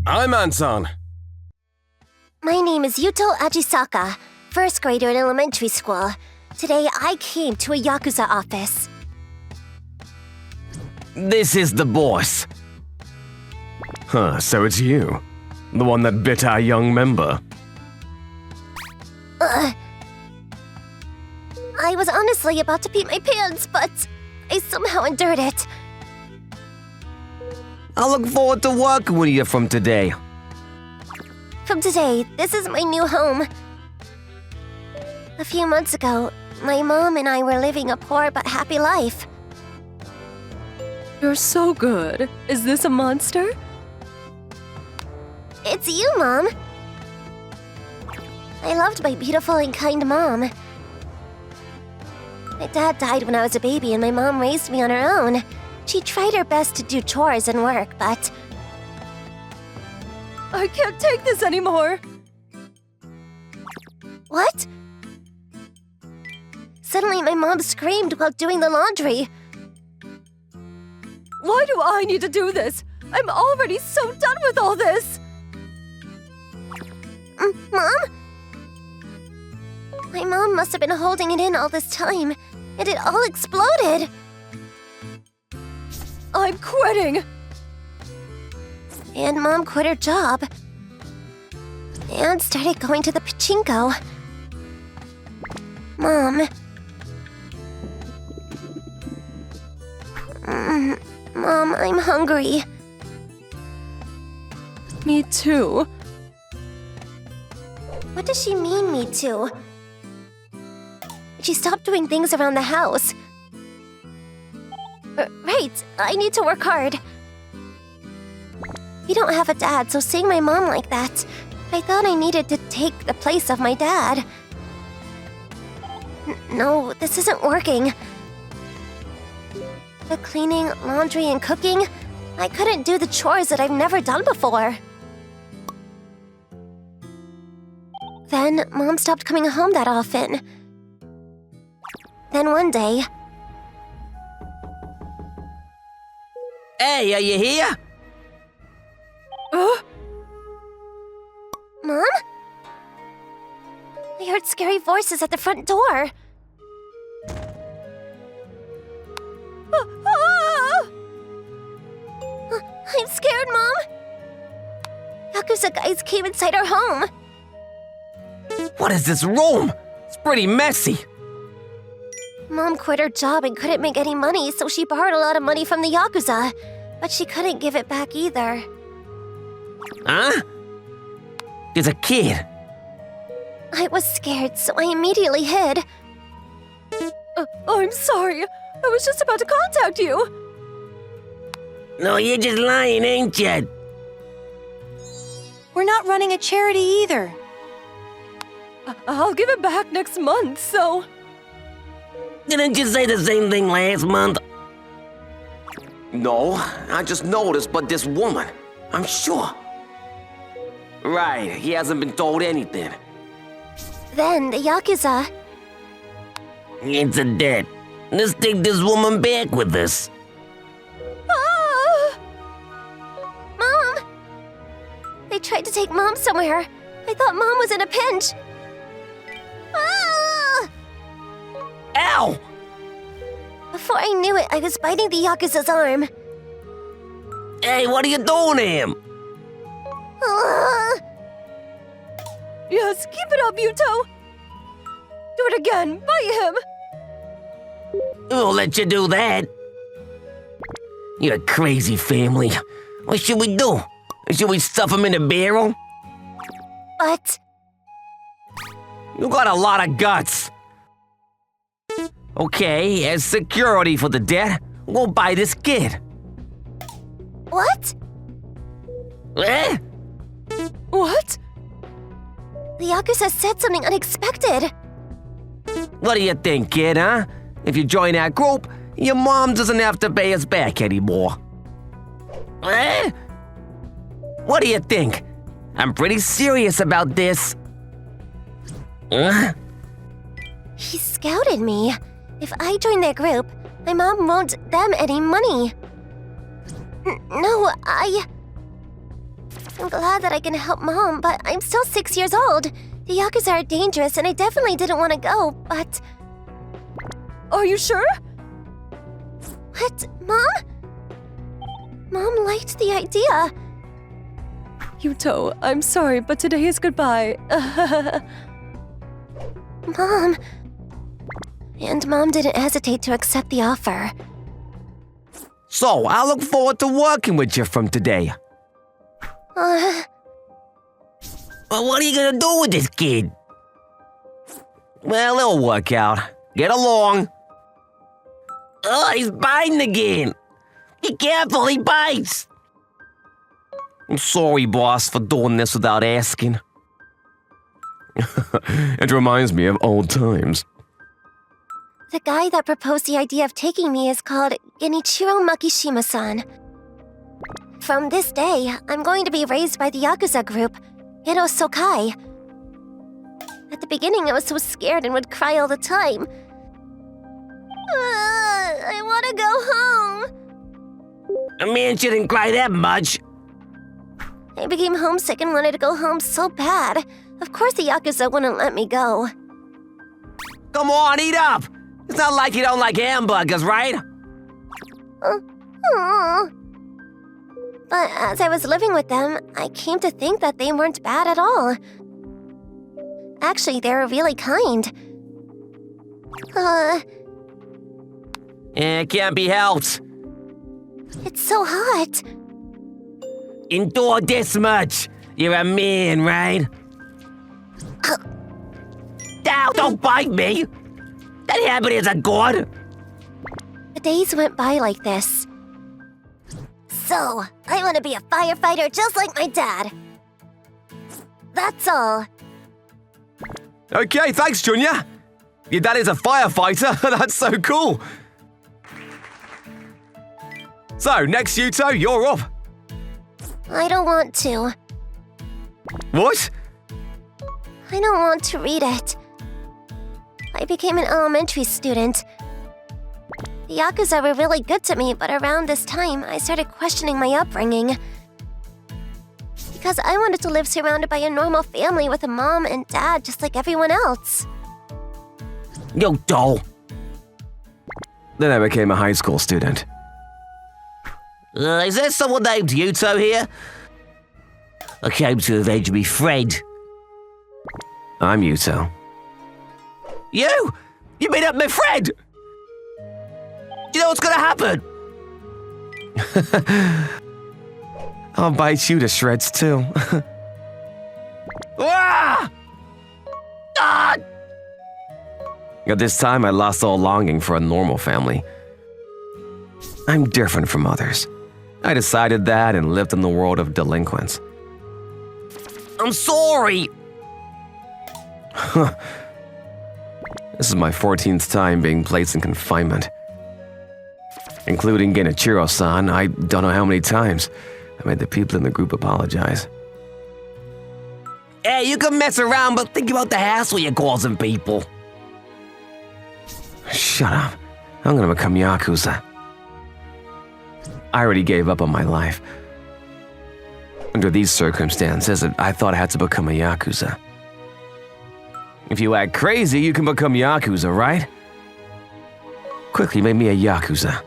I'm Anton. My name is Yuto Ajisaka, first grader in elementary school. Today I came to a yakuza office. This is the boss. Huh, so it's you. The one that bit our young member. I was honestly about to pee my pants, but I somehow endured it. I look forward to working with you from today. From today, this is my new home. A few months ago, my mom and I were living a poor but happy life. You're so good. Is this a monster? It's you, Mom. I loved my beautiful and kind mom. My dad died when I was a baby and my mom raised me on her own. She tried her best to do chores and work, but... I can't take this anymore. What? Suddenly my mom screamed while doing the laundry. Why do I need to do this? I'm already so done with all this. Mom? My mom must have been holding it in all this time, and it all exploded. I'm quitting. And Mom quit her job. And started going to the pachinko. Mom. Mom, I'm hungry. Me too. What does she mean, me too? She stopped doing things around the house. Right, I need to work hard. We don't have a dad, so seeing my mom like that, I thought I needed to take the place of my dad. No, this isn't working. The cleaning, laundry, and cooking, I couldn't do the chores that I've never done before. Then, Mom stopped coming home that often. Then one day... Hey, are you here? Mom? I heard scary voices at the front door. I'm scared, Mom. Yakuza guys came inside our home. What is this room? It's pretty messy. Mom quit her job and couldn't make any money, so she borrowed a lot of money from the Yakuza. But she couldn't give it back either. Huh? There's a kid. I was scared, so I immediately hid. I'm sorry. I was just about to contact you. No, you're just lying, ain't you? We're not running a charity either. I'll give it back next month, so... Didn't you say the same thing last month? No, I just noticed, but this woman, I'm sure. Right, he hasn't been told anything. Then the Yakuza... It's a debt. Let's take this woman back with us. Mom! They tried to take Mom somewhere. I thought Mom was in a pinch. Ah! Ow! Before I knew it, I was biting the Yakuza's arm. Hey, what are you doing to him? Ah! Yes, keep it up, Yuto. Do it again. Bite him. We'll let you do that. You're a crazy family. What should we do? Should we stuff him in a barrel? But... You got a lot of guts. Okay, as security for the debt, we'll buy this kid. What? Eh? What? The Yakuza said something unexpected. What do you think, kid, huh? If you join our group, your mom doesn't have to pay us back anymore. Eh? What do you think? I'm pretty serious about this. He scouted me. If I join their group, my mom won't them any money. No, I'm glad that I can help Mom, but I'm still 6 years old. The yakuza are dangerous, and I definitely didn't want to go, but... Are you sure? What? Mom? Mom liked the idea. Yuto, I'm sorry, but today is goodbye. Mom. And Mom didn't hesitate to accept the offer. So, I look forward to working with you from today. Well, what are you gonna do with this kid? Well, it'll work out. Get along. Oh, he's biting again. Be careful, he bites. I'm sorry, boss, for doing this without asking. It reminds me of old times. The guy that proposed the idea of taking me is called Genichiro Makishima-san. From this day, I'm going to be raised by the yakuza group, Edo Sokai. At the beginning, I was so scared and would cry all the time. I want to go home. A man shouldn't cry that much. I became homesick and wanted to go home so bad. Of course the yakuza wouldn't let me go. Come on, eat up. It's not like you don't like hamburgers, right? But as I was living with them, I came to think that they weren't bad at all. Actually, they were really kind. It can't be helped. It's so hot. Endure this much. You're a man, right? Ow, don't bite me. That habit isn't good. The days went by like this. So, I want to be a firefighter just like my dad. That's all. Okay, thanks, Junior. Your dad is a firefighter. That's so cool. So, next, Yuto, you're up. I don't want to. What? I don't want to read it. I became an elementary student. The yakuza were really good to me, but around this time, I started questioning my upbringing. Because I wanted to live surrounded by a normal family with a mom and dad just like everyone else. Yuto. Then I became a high school student. Is there someone named Yuto here? I came to avenge me friend. I'm Yuto. You? You beat up my friend? You know what's gonna happen? I'll bite you to shreds too. Ah! Ah! At this time, I lost all longing for a normal family. I'm different from others. I decided that and lived in the world of delinquents. I'm sorry! This is my 14th time being placed in confinement. Including Genichiro-san, I don't know how many times I made the people in the group apologize. Hey, you can mess around, but think about the hassle you're causing people. Shut up. I'm gonna become yakuza. I already gave up on my life. Under these circumstances, I thought I had to become a yakuza. If you act crazy, you can become yakuza, right? Quickly made me a yakuza.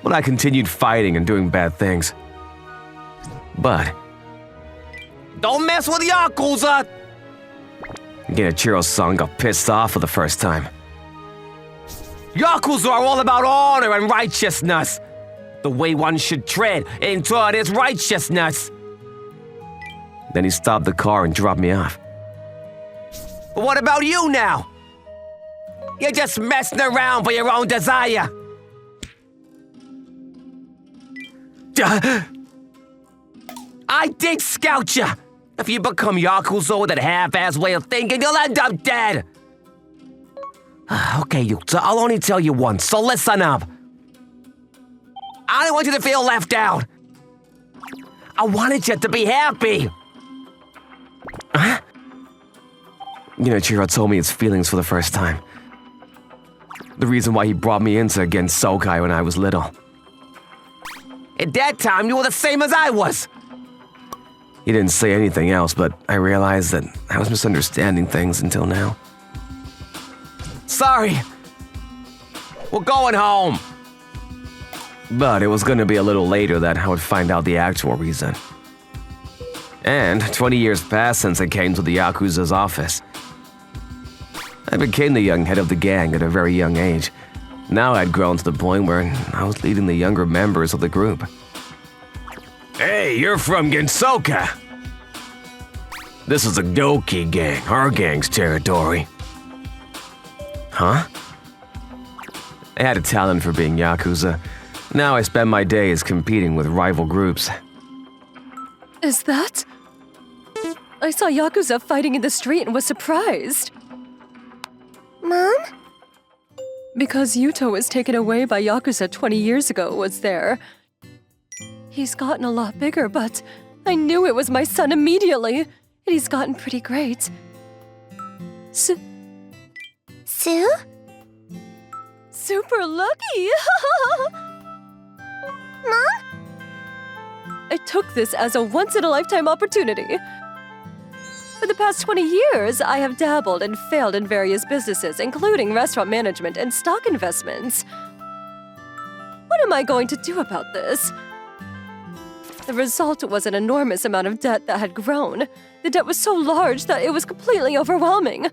But I continued fighting and doing bad things. But don't mess with yakuza! Genichiro-san got pissed off for the first time. Yakuza are all about honor and righteousness. The way one should tread in turn is righteousness. Then he stopped the car and dropped me off. But what about you now? You're just messing around for your own desire. I did scout you. If you become Yakuza with that half-ass way of thinking, you'll end up dead. Okay, Yuta, I'll only tell you once, so listen up. I don't want you to feel left out. I wanted you to be happy. Huh? Genichiro told me his feelings for the first time. The reason why he brought me into against Sokai when I was little. At that time, you were the same as I was. He didn't say anything else, but I realized that I was misunderstanding things until now. Sorry! We're going home! But it was going to be a little later that I would find out the actual reason. And 20 years passed since I came to the yakuza's office. I became the young head of the gang at a very young age. Now I'd grown to the point where I was leading the younger members of the group. Hey, you're from Gensoka! This is the Doki gang, our gang's territory. Huh? I had a talent for being yakuza. Now I spend my days competing with rival groups. Is that? I saw yakuza fighting in the street and was surprised. Mom? Because Yuto was taken away by yakuza 20 years ago was there. He's gotten a lot bigger, but I knew it was my son immediately. And he's gotten pretty great. Sue? Super lucky! Mom? I took this as a once-in-a-lifetime opportunity. For the past 20 years, I have dabbled and failed in various businesses, including restaurant management and stock investments. What am I going to do about this? The result was an enormous amount of debt that had grown. The debt was so large that it was completely overwhelming.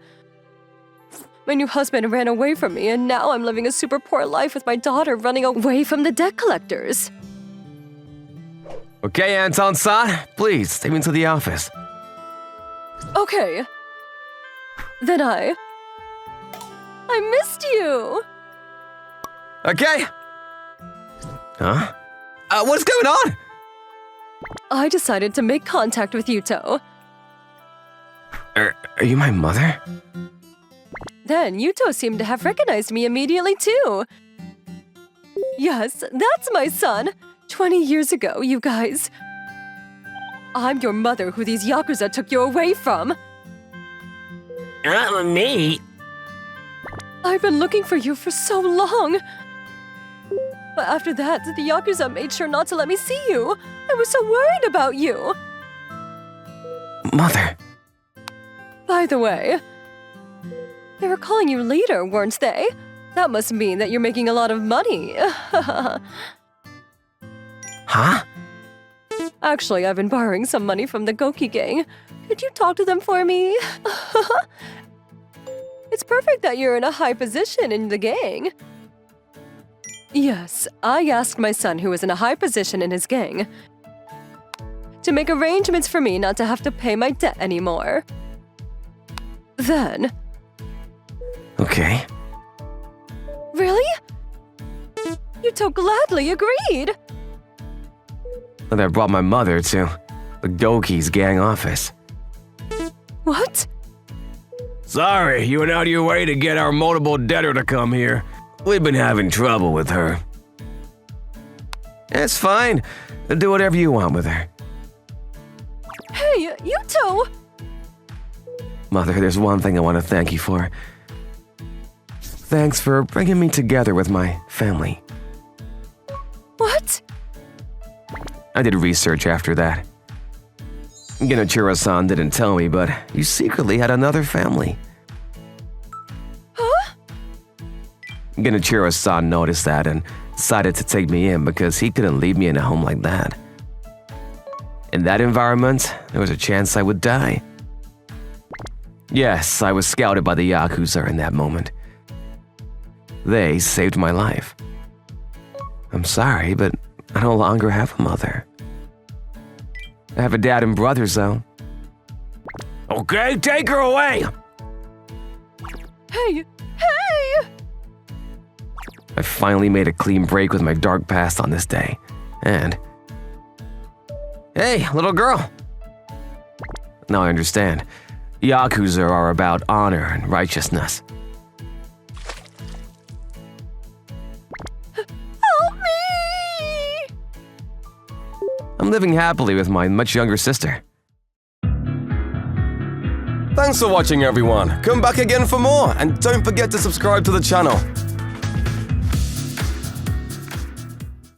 My new husband ran away from me, and now I'm living a super poor life with my daughter running away from the debt collectors. Okay, Anton-san, please take me to the office. Okay. Then I missed you. Okay. Huh? What's going on? I decided to make contact with Yuto. Are you my mother? Then Yuto seemed to have recognized me immediately too. Yes, that's my son. 20 years ago, you guys. I'm your mother who these yakuza took you away from. Me? I've been looking for you for so long. But after that, the yakuza made sure not to let me see you. I was so worried about you. Mother. By the way, they were calling you leader, weren't they? That must mean that you're making a lot of money. Huh? Actually, I've been borrowing some money from the Goki gang. Could you talk to them for me? It's perfect that you're in a high position in the gang. Yes, I asked my son, who is in a high position in his gang, to make arrangements for me not to have to pay my debt anymore. Then... Okay. Really? Yuto gladly agreed. And I brought my mother to the Doki's gang office. What? Sorry, you went out of your way to get our multiple debtor to come here. We've been having trouble with her. It's fine. Do whatever you want with her. Hey, Yuto! Mother, there's one thing I want to thank you for. Thanks for bringing me together with my family. What? I did research after that. Genichiro-san didn't tell me, but you secretly had another family. Huh? Genichiro-san noticed that and decided to take me in because he couldn't leave me in a home like that. In that environment, there was a chance I would die. Yes, I was scouted by the yakuza in that moment. They saved my life. I'm sorry, but I no longer have a mother. I have a dad and brothers, though. Okay, take her away! Hey! Hey! I finally made a clean break with my dark past on this day. And... Hey, little girl! Now I understand. Yakuza are about honor and righteousness. Help me! I'm living happily with my much younger sister. Thanks for watching, everyone. Come back again for more, and don't forget to subscribe to the channel.